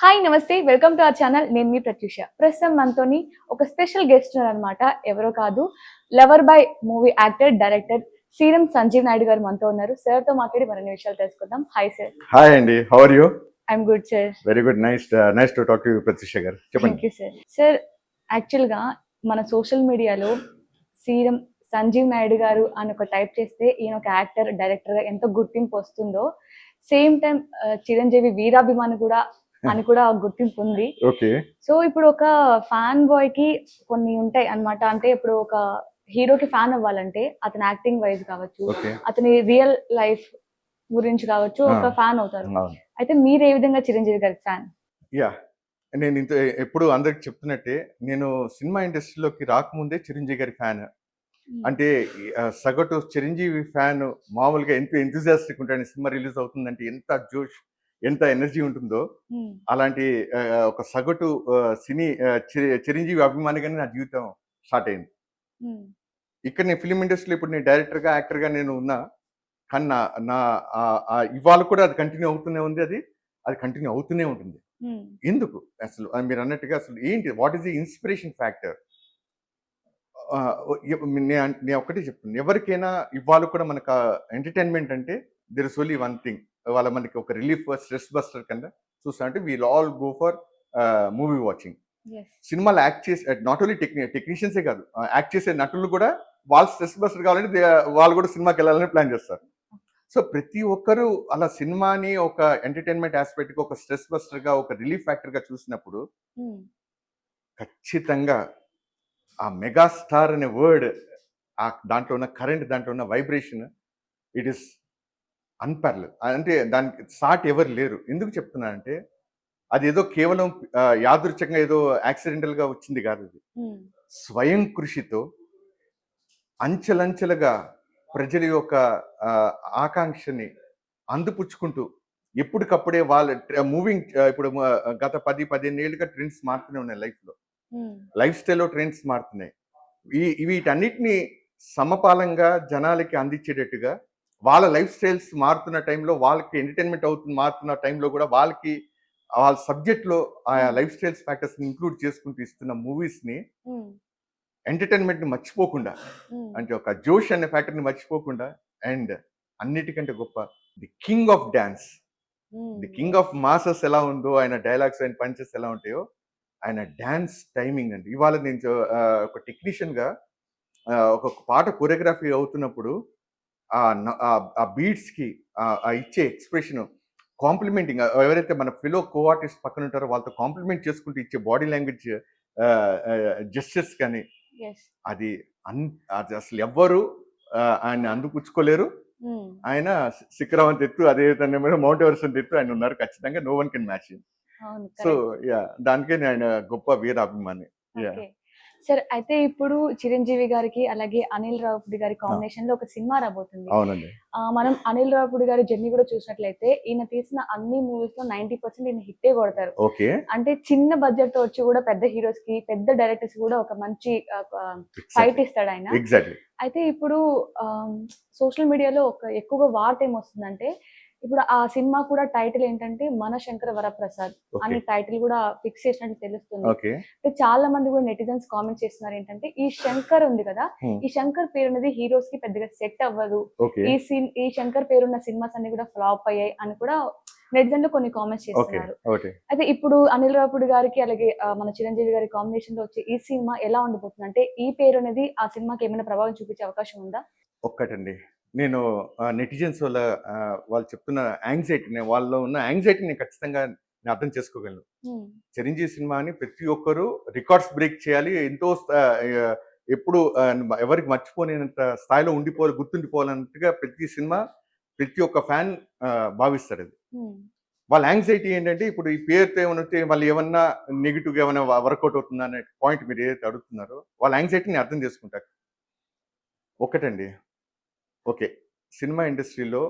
Hi నమస్తే welcome to our channel. నేను మీ ప్రత్యూష. ప్రస్తుతం మనతోని ఒక స్పెషల్ గెస్ట్ ఉన్నారనమాట. ఎవరో కాదు, lover boy movie actor director Sriram Sanjeev Naidu garu మనతో ఉన్నారు. సార్ తో మాట్లాడి మరిన్ని విషయాలు తెలుసుకుందాం. Hi sir. హాయ్ అండి, how are you? I'm good sir. Very good, nice to talk to you Prathyusha garu. Thank చెప్పండి. You sir. సార్, యాక్చువల్గా మన సోషల్ మీడియాలో శ్రీరామ్ సంజీవ్ నాయుడు గారు అని ఒక టైప్ చేస్తే ఈయన ఒక యాక్టర్ డైరెక్టర్గా ఎంతో గుర్తింపు వస్తుందో, సేమ్ టైం చిరంజీవి వీరాభిమాని కూడా అని కూడా గుర్తింపు ఉంది. ఓకే. సో ఇప్పుడు ఒక ఫ్యాన్ బాయ్ కి కొన్ని ఉంటాయి అన్నమాట. అంటే ఇప్పుడు ఒక హీరోకి ఫ్యాన్ అవ్వాలంటే అతని యాక్టింగ్ వైజ్ కావచ్చు, ఓకే. అతని రియల్ లైఫ్ గురించి కావచ్చు, ఒక ఫ్యాన్ అవుతారు. అవును. అయితే మీరు ఏ విధంగా చిరంజీవి గారి ఫ్యాన్? యా, నేను ఎప్పుడు అందరికి చెప్తున్నట్టే, నేను సినిమా ఇండస్ట్రీలోకి రాకముందే చిరంజీవి గారి ఫ్యాన్. అంటే సగటు చిరంజీవి ఫ్యాన్ మామూలుగా ఎంత ఎంతూజియాస్టిక్ ఉంటాడు. సినిమా రిలీజ్ అవుతుందంటే ఎంత జోష్, ఎంత ఎనర్జీ ఉంటుందో, అలాంటి ఒక సగటు సినీ చిరంజీవి అభిమానిగానే నా జీవితం స్టార్ట్ అయింది. ఇక్కడ నేను ఫిలిం ఇండస్ట్రీలో ఇప్పుడు నేను డైరెక్టర్గా యాక్టర్గా నేను ఉన్నా, కానీ నా నా ఇవాళ కూడా అది కంటిన్యూ అవుతూనే ఉంది. అది కంటిన్యూ అవుతూనే ఉంటుంది. ఎందుకు అసలు మీరు అన్నట్టుగా అసలు ఏంటి, what is the inspiration factor? నేను ఒకటే చెప్తాను, ఎవరికైనా ఇవాళ కూడా మనకు ఎంటర్టైన్మెంట్ అంటే there is only one thing. వాళ్ళ మనకి ఒక రిలీఫ్, స్ట్రెస్ బస్టర్ కింద చూస్తా అంటే we'll all go for movie watching. సినిమాలు యాక్ట్ చేసే నాట్ ఓన్లీ టెక్నీషియన్సే కాదు, యాక్ట్ చేసే నటులు కూడా వాళ్ళు స్ట్రెస్ బస్టర్ కావాలంటే వాళ్ళు కూడా సినిమాకి వెళ్ళాలని ప్లాన్ చేస్తారు. సో ప్రతి ఒక్కరూ అలా సినిమాని ఒక ఎంటర్టైన్మెంట్ ఆస్పెక్ట్గా, ఒక స్ట్రెస్ బస్టర్గా, ఒక రిలీఫ్ ఫ్యాక్టర్గా చూసినప్పుడు ఖచ్చితంగా ఆ మెగాస్టార్ అనే వర్డ్, దాంట్లో ఉన్న కరెంట్, దాంట్లో ఉన్న వైబ్రేషన్, ఇట్ ఈస్ అన్పారలల్. అంటే దానికి సాటి ఎవరు లేరు. ఎందుకు చెప్తున్నానంటే అది ఏదో కేవలం యాదృచ్ఛికంగా ఏదో యాక్సిడెంటల్గా వచ్చింది కాదు. అది స్వయం కృషితో అంచెలంచెలుగా ప్రజల యొక్క ఆకాంక్షని అందిపుచ్చుకుంటూ ఎప్పటికప్పుడే వాళ్ళ మూవింగ్, ఇప్పుడు గత 10-15 ఏళ్ళుగా ట్రెండ్స్ మారుతూనే ఉన్నాయి. లైఫ్ స్టైల్లో ట్రెండ్స్ మారుతున్నాయి. వీటన్నిటిని సమపాలంగా జనాలకి అందించేటట్టుగా, వాళ్ళ లైఫ్ స్టైల్స్ మారుతున్న టైంలో, వాళ్ళకి ఎంటర్టైన్మెంట్ మారుతున్న టైంలో కూడా వాళ్ళకి వాళ్ళ సబ్జెక్ట్లో ఆ లైఫ్ స్టైల్స్ ఫ్యాక్టర్స్ని ఇంక్లూడ్ చేసుకుంటూ ఇస్తున్న మూవీస్ని ఎంటర్టైన్మెంట్ని మర్చిపోకుండా, అంటే ఒక జోష్ అనే ఫ్యాక్టర్ని మర్చిపోకుండా, అండ్ అన్నిటికంటే గొప్ప the king of dance, the king of masses ఎలా ఉందో, ఆయన డైలాగ్స్, ఆయన పంచెస్ ఎలా ఉంటాయో, ఆయన డాన్స్ టైమింగ్ అండి. ఇవాళ నేను ఒక టెక్నీషియన్గా ఒక పాట కొరియోగ్రఫీ అవుతున్నప్పుడు ఆ బీట్స్కి ఇచ్చే ఎక్స్ప్రెషన్, కాంప్లిమెంటింగ్, ఎవరైతే మన ఫెలో కో ఆర్టిస్ట్ పక్కన ఉంటారో వాళ్ళతో కాంప్లిమెంట్ చేసుకుంటూ ఇచ్చే బాడీ లాంగ్వేజ్ జెస్చర్స్ కానీ, అది అసలు ఎవ్వరు ఆయన అందిపుచ్చుకోలేరు. ఆయన శిఖరం ఎత్తు, అదే మౌంట్ ఎవరెస్ట్ ఎత్తు ఆయన ఉన్నారు. ఖచ్చితంగా no one can match. So దానికే ఆయన గొప్ప వీర అభిమాని. సార్, అయితే ఇప్పుడు చిరంజీవి గారికి అలాగే అనిల్ రావిపూడి గారి కాంబినేషన్ లో ఒక సినిమా రాబోతుంది. అవునండి. మనం అనిల్ రావిపూడి గారి జర్నీ కూడా చూసినట్లయితే ఈయన తీసిన అన్ని మూవీస్ లో 90% ఈయన హిట్టే కొడతారు. ఓకే. అంటే చిన్న బడ్జెట్ తో వచ్చి కూడా పెద్ద హీరోస్ కి, పెద్ద డైరెక్టర్స్ కూడా ఒక మంచి ఫైట్ ఇస్తాడు ఆయన. అయితే ఇప్పుడు సోషల్ మీడియాలో ఒక ఎక్కువగా వార్త ఏమొస్తుందంటే, ఇప్పుడు ఆ సినిమా కూడా టైటిల్ ఏంటంటే మన శంకర వరప్రసాద్ అనే టైటిల్ కూడా ఫిక్స్ చేసినట్టు తెలుస్తుంది. చాలా మంది కూడా నెటిజన్స్ కామెంట్ చేస్తున్నారు ఏంటంటే, ఈ శంకర్ ఉంది కదా, ఈ శంకర్ పేరు అనేది హీరోస్ కి పెద్దగా సెట్ అవ్వదు, ఈ శంకర్ పేరున్న సినిమాస్ అన్ని కూడా ఫ్లాప్ అయ్యాయి అని కూడా నెటిజన్ లో కొన్ని కామెంట్స్ చేస్తున్నారు. అయితే ఇప్పుడు అనిల్ రావిపూడి గారికి అలాగే మన చిరంజీవి గారి కాంబినేషన్ లో వచ్చే ఈ సినిమా ఎలా ఉండబోతుంది? అంటే ఈ పేరు అనేది ఆ సినిమాకి ఏమైనా ప్రభావం చూపించే అవకాశం ఉందా? ఒక్కటండి, నేను నెటిజన్స్ వల్ల వాళ్ళు చెప్తున్న యాంగ్జైటీ, వాళ్ళలో ఉన్న యాంగ్జైటీని ఖచ్చితంగా నేను అర్థం చేసుకోగలను. చిరంజీవి సినిమాని ప్రతి ఒక్కరు రికార్డ్స్ బ్రేక్ చేయాలి, ఎంతో ఎప్పుడు ఎవరికి మర్చిపోలేనంత స్థాయిలో గుర్తుండిపోవాలన్నట్టుగా ప్రతి సినిమా, ప్రతి ఒక్క ఫ్యాన్ భావిస్తారు. అది వాళ్ళ యాంగ్జైటీ ఏంటంటే, ఇప్పుడు ఈ పేరుతో ఏమైనా వస్తే వాళ్ళు ఏమన్నా నెగిటివ్గా ఏమైనా వర్కౌట్ అవుతుందా అనే పాయింట్ మీరు ఏదైతే అడుగుతున్నారో, వాళ్ళ యాంగ్జైటీని అర్థం చేసుకుంటారు. ఒకటండి, ఓకే, సినిమా ఇండస్ట్రీలో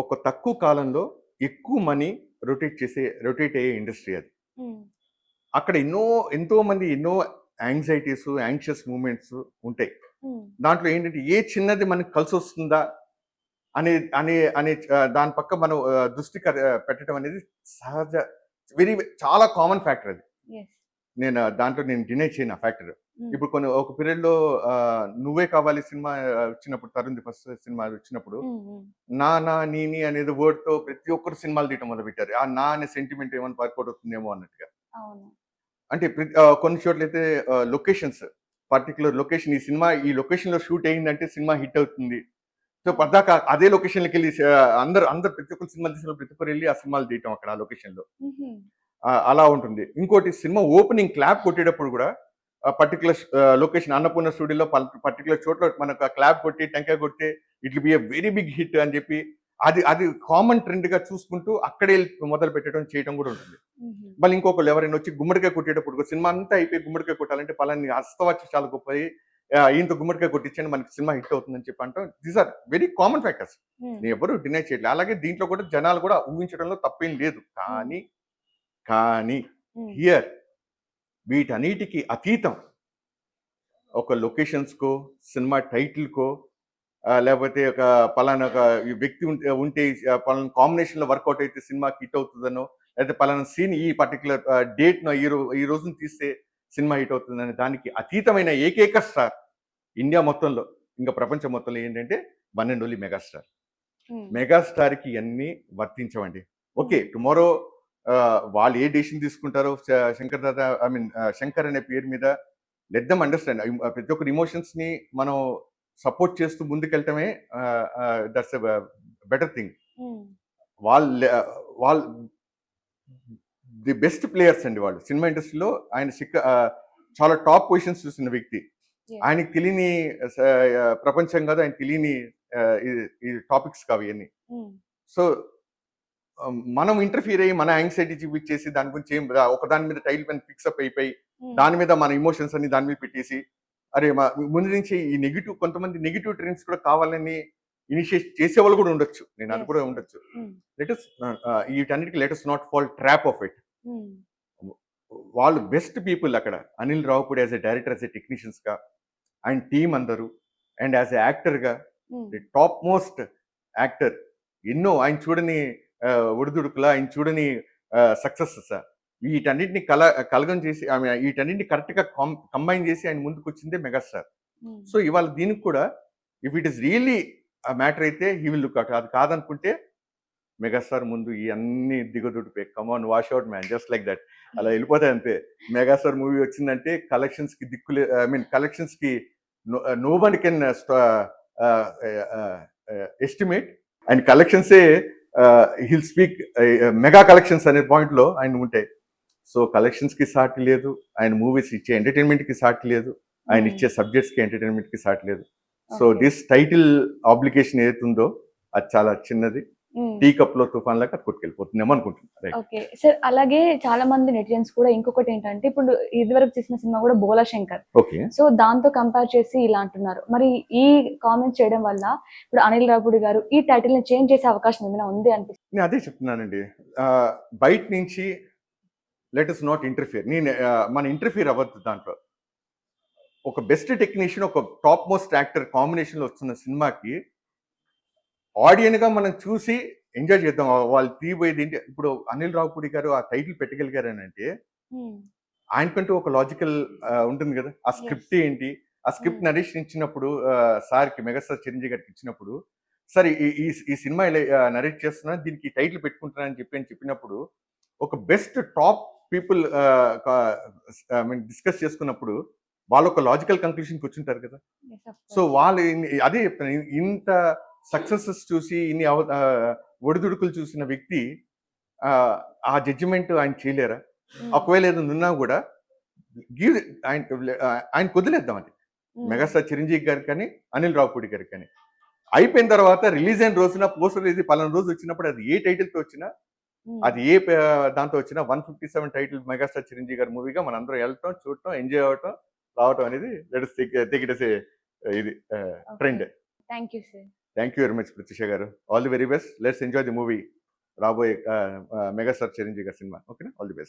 ఒక తక్కువ కాలంలో ఎక్కువ మనీ రొటేట్ అయ్యే ఇండస్ట్రీ అది. అక్కడ ఎంతో మంది ఎన్నో యాంగ్జైటీస్, యాంగ్షియస్ మూమెంట్స్ ఉంటాయి. దాంట్లో ఏంటంటే ఏ చిన్నది మనకు కలిసి వస్తుందా అనే అనే అనే దాని పక్క మనం దృష్టి పెట్టడం అనేది వెరీ చాలా కామన్ ఫ్యాక్టర్ అది. Yes. నేను దాంట్లో నేను డినై చేయను ఆ ఫ్యాక్టర్. Mm. ఇప్పుడు ఒక పీరియడ్‌లో 'నువ్వే కావాలి' సినిమా వచ్చినప్పుడు, తరుణ్‌ది ఫస్ట్ సినిమా వచ్చినప్పుడు Mm, mm. 'నా నా నీ నీ' అనేది వర్డ్‌తో ప్రతి ఒక్కరు సినిమాలు తీయటం మొదలుపెట్టారు. ఆ 'నా' అనే సెంటిమెంట్ ఏమైనా వర్కౌట్ అవుతుందేమో అన్నట్టుగా. అవును. అంటే కొన్ని చోట్లయితే లొకేషన్స్, పర్టిక్యులర్ లొకేషన్, ఈ లొకేషన్‌లో షూట్ అయిందంటే సినిమా హిట్ అవుతుంది. సో, అవును. పద్దాక అదే లొకేషన్‌లకెళ్ళి అందరూ ప్రతి ఒక్కరు సినిమాలు తీసిన ప్రతి ఒక్కరు ఎళ్లి ఆ సినిమాలు తీయటం అక్కడ ఆ లొకేషన్‌లో. హుహు. అలా ఉంటుంది. ఇంకోటి సినిమా ఓపెనింగ్ క్లాప్ కొట్టేటప్పుడు గూడా పర్టిక్యులర్ లొకేషన్ అన్నపూర్ణ స్టూడియోలో పర్టిక్యులర్ చోట్ల మనకు ఆ క్లాప్ కొట్టి, టెంకాయ కొడితే it will be a very big hit అని చెప్పి అది కామన్ ట్రెండ్‌గా చూసుకుంటూ అక్కడే మొదలుపెట్టడం చేయడం గూడా ఉంటుంది. హుహు. మళ్ళీ ఇంకొకళ్ళు ఎవరైనా వచ్చి గుమ్మడికాయ కొట్టేటప్పుడు సినిమా అంతా అయిపోయి గుమ్మడికాయ కొట్టాలంటే పలాని హస్తవాచి చాలా గొప్పది. ఈయనతో గుమ్మడికాయ కొట్టించండి మనకి సినిమా హిట్ అవుతుందని చెప్పి అంటాం. These are very common factors. Hmm. ఎవరు డినై చేయట్లేదు. అలాగే దీంట్లో కూడా జనాలు కూడా ఊహించడంలో తప్పేం లేదు. కానీ హ్మ్. హియర్ వీటన్నిటికి అతీతం ఒక లొకేషన్స్‌కో, సినిమా టైటిల్‌కో, లేకపోతే ఒక పలానా ఒక ఈ వ్యక్తి ఉంటే పలానా కాంబినేషన్‌లో వర్కౌట్ అయితే సినిమాకి హిట్ అవుతదనో, లేకపోతే పలానా సీన్ ఈ పర్టిక్యులర్ డేట్‌న ఈ రోజున తీస్తే సినిమా హిట్ అవుతుందని దానికి అతీతమైన ఏకైక స్టార్ ఇండియా మొత్తంలో, ఇంకా ప్రపంచం మొత్తంలో ఏంటంటే వన్ అండ్ ఓన్లీ మెగాస్టార్. హ్మ్. మెగాస్టార్‌కి ఇయన్నీ వర్తించవండి. ఓకే. టుమారో వాళ్ళు ఏ డెసిషన్ తీసుకుంటారో శంకర్ దాదా ఐ మీన్ శంకర్ అనే పేరు మీద లెట్ దెమ్ అండర్‌స్టాండ్. ప్రతి ఒక్కరి ఎమోషన్స్‌ని మనం సపోర్ట్ చేస్తూ ముందుకెళ్ళటమే దట్స్ ఎ బెటర్ థింగ్. హ్మ్. వాళ్ళు వాళ్ళు ది బెస్ట్ ప్లేయర్స్ అండి వాళ్ళు. సినిమా ఇండస్ట్రీలో ఆయన చాలా టాప్ పొజిషన్స్ చూసిన వ్యక్తి. Yes. ఆయనకి తెలియని ప్రపంచం కాదు. ఆయనకి తెలియని ఈ టాపిక్స్ కావు ఇయన్నీ. హ్మ్. సో, మనం ఇంటర్ఫియర్ అయ్యి మన యాంగ్జైటీ చూపించేసి దాని గురించి ఒక దాని మీద టైటిల్ పైన ఫిక్సప్ అయిపోయి హ్మ్. దాని మీద మన ఎమోషన్స్ అన్ని దాని మీద పెట్టేసి అరే ముందు నుంచి ఈ కొంతమంది నెగిటివ్ ట్రెండ్స్ కూడా కావాలని ఇనిషియేట్ చేసేవాళ్ళు కూడా ఉండొచ్చు. నేను అది Yes. కూడా ఉండొచ్చు. హ్మ్. వీటన్నిటికి let's not fall trap of it. Hmm. వాళ్ళు బెస్ట్ పీపుల్ అక్కడ. Anil Ravipudi as a director, as a technicians గా అండ్ టీమ్ అందరూ, అండ్ యాజ్ ఎ యాక్టర్ గా hmm. The top most actor. ఎన్నో ఆయన చూడని ఒడిదుడుకుల, ఆయన చూడని సక్సెసెస్, వీటన్నిటిని కలగం చేసి వీటన్నిటిని కరెక్ట్ గా కంబైన్ చేసి ఆయన ముందుకు వచ్చిందే మెగాస్టార్. హ్మ్. సో ఇవాళ దీనికి కూడా if it is really matter అయితే హీ విల్ లుక్ అవుట్. అది కాదనుకుంటే మెగాస్టార్ ముందు ఇవన్నీ దిగదుడిపోయి come on wash out man just like that అలా వెళ్ళిపోతాయి అంతే. మెగాస్టార్ మూవీ వచ్చిందంటే కలెక్షన్స్ కి దిక్కులే, ఐ మీన్ కలెక్షన్స్ కి no one can estimate. And కలెక్షన్సే హిల్ స్పీక్ మెగా కలెక్షన్స్ అనే పాయింట్ లో ఆయన ఉంటాయి. సో కలెక్షన్స్ కి సాటి లేదు, ఆయన మూవీస్ ఇచ్చే ఎంటర్టైన్మెంట్ కి సాటి లేదు, ఆయన ఇచ్చే సబ్జెక్ట్స్ కి ఎంటర్టైన్మెంట్ కి సాటి లేదు. So Okay. This title obligation ఏదైతుందో అది చాలా చిన్నది. హ్మ్. టీ కప్ లో తుఫాన్ లాగా అది కొట్టుకెళ్ళిపోతుందేమో అనుకుంటున్నాను. ఓకే. సార్ అలాగే చాలా మంది నెటిజన్స్ కూడా ఇంకొకటేంటంటే ఇప్పుడు ఇదివరకు చేసిన సినిమా కూడా 'బోలా శంకర్.' ఓకే. సో దాంతో కంపేర్ చేసి ఇలా అంటున్నారు. మరి ఈ కామెంట్స్ చేయడం వల్ల ఇప్పుడు అనిల్ రావిపూడి గారు ఈ టైటిల్‌ని చేంజ్ చేసే అవకాశం ఏమైనా ఉంది అనిపిస్తుందా? నేను అదే చెప్తున్నానండి. బయట నుంచి లెట్ us నాట్ ఇంటర్ఫియర్. మన ఇంటర్ఫియర్ అవ్వద్దు దాంట్లో. ఒక బెస్ట్ టెక్నీషియన్, ఒక టాప్ మోస్ట్ యాక్టర్ కాంబినేషన్ లో వస్తున్న సినిమాకి ఆడియన్ గా మనం చూసి ఎంజాయ్ చేద్దాం. వాళ్ళు తీయబోయేది ఏంటి, ఇప్పుడు అనిల్ రావిపూడి గారు ఆ టైటిల్ పెట్టగలిగారనంటే హ్మ్. ఆయనకంటూ ఒక లాజికల్ ఉంటుంది కదా. ఆ Yes. స్క్రిప్ట్ ఏంటి, ఆ స్క్రిప్ట్ నరేషన్ ఇచ్చినప్పుడు సార్‌కి మెగాస్టార్ చిరంజీవి గారికి ఇచ్చినప్పుడు, "సార్ ఈ ఈ ఈ సినిమా ఇలా నరేట్ చేస్తున్నా, దీనికి టైటిల్ పెట్టుకుంటున్నా" అని చెప్పినప్పుడు ఒక బెస్ట్ టాప్ పీపుల్ క ఐ మీన్ డిస్కస్ చేసుకున్నప్పుడు వాళ్ళు ఒక లాజికల్ కంక్లూషన్‌కి వచ్చుంటారు కదా. Yes, of so course. వాళ్ళు అదే చెప్తాను. ఇంత సక్సెసెస్ చూసి ఒడిదుడుకులు చూసిన వ్యక్తి ఆ జడ్జిమెంట్ ఆయన చేయలేరా? హ్మ్. ఒకవేళ ఏదైనా ఉన్నా కూడా గివ్ ఆయనకి వదిలేద్దాం అది. హ్మ్. మెగాస్టార్ చిరంజీవి గారికి కానీ, అనిల్ రావిపూడి గారికి కానీ. అయిపోయిన తర్వాత రిలీజ్ అయిన రోజున పోస్టర్ ఇది పలానా రోజు వచ్చినప్పుడు అది ఏ టైటిల్‌తో వచ్చినా, హ్మ్. అది ఏ దాంతో వచ్చినా 157 టైటిల్ మెగాస్టార్ చిరంజీవి గారి మూవీగా మనందరం ఎళ్ళటం, చూడటం, ఎంజాయ్ అవ్వటం, రావటం అనేది let us take it as ఇది okay. Trend. Thank you sir. Thank you very much Pratyusha గారు. All the very best. Let's enjoy the movie. రాబోయే మెగాస్టార్ చిరంజీవి గారి సినిమా. ఓకేనా? All the best.